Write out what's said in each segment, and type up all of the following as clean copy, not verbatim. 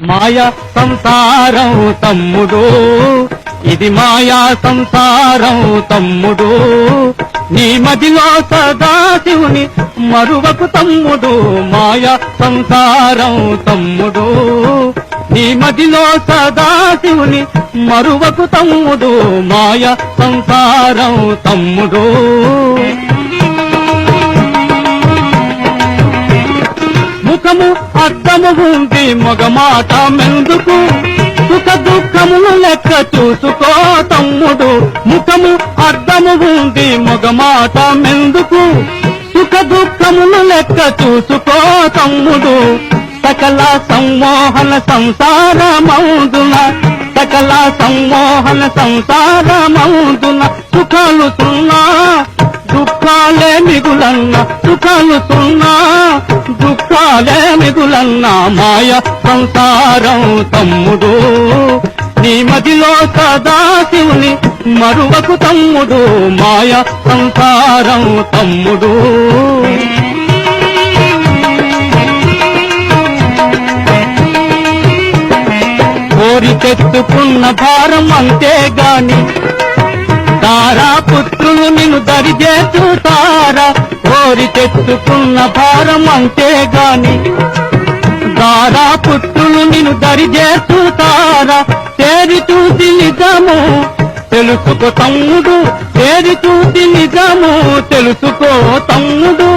మాయా సంసారం తమ్ముడు, ఇది మాయా సంసారం తమ్ముడు, నీ మదిలో సదాశివుని మరువకు తమ్ముడు. మాయా సంసారం తమ్ముడు, నీ మదిలో సదాశివుని మరువకు తమ్ముడు. మాయా సంసారం తమ్ముడు. ముఖము అద్దము ఉంది మగమాట మెందుకు, సుఖ దుఃఖములు లెక్క చూసుకో తమ్ముడు. ముఖము అద్దము ఉంది మగమాట మెందుకు, సుఖ దుఃఖములు లెక్క చూసుకో తమ్ముడు. సకల సమ్మోహన సంసారమౌదున, సకల సమ్మోహన సంసారమౌదున, సుఖాలు సున్నా దుఃఖాలే మిగులన్న, సుఖాలు సున్నా దుఃఖాలే మిగులన్న. మాయ సంసారం తమ్ముడు, నీ మదిలో సదాశివుని మరువకు తమ్ముడు. మాయ సంసారం తమ్ముడు. కోరి తెచ్చుకున్న భారం అంతేగాని, తారా పుత్రులు నిన్ను దరిచేస్తారా. కోరి తెచ్చుకున్న భారం అంతేగాని, దారా పుత్రులు నిన్ను దరిచేస్తారా. తేరి చూసి నిజము తెలుసుకో తమ్ముడు, తేరి చూసి నిజము తెలుసుకో తమ్ముడు.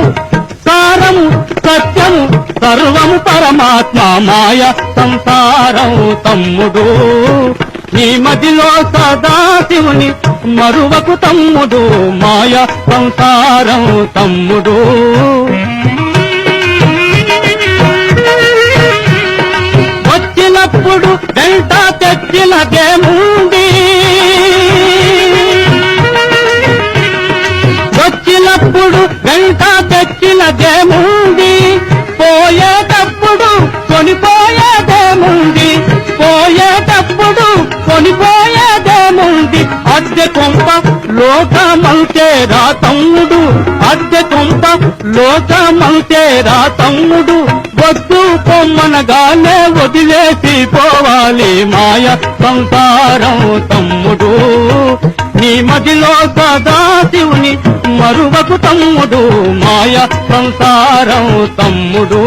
సారము సత్యము సర్వము పరమాత్మ. మాయ సంసారం తమ్ముడు, నీ మదిలో సదాశివుని మరువకు తమ్ముడు. మాయ సంసారం తమ్ముడు. వచ్చినప్పుడు వెంట తెచ్చినదేముంది, వచ్చినప్పుడు వెంట తెచ్చినదేముంది, పోయేటప్పుడు కొనిపోయేదేముంది, పోయేటప్పుడు కొనిపోయేదేముంది. అద్దె కొంప లోకమంతేరా తమ్ముడు, అద్దె కొంప లోకమంతేరా తమ్ముడు. వద్దు పొమ్మనగానే వదిలేసి పోవాలి. మాయ సంసారం తమ్ముడు, నీ మదిలో సదాశివుని మరువకు తమ్ముడు. మాయ సంసారం తమ్ముడు.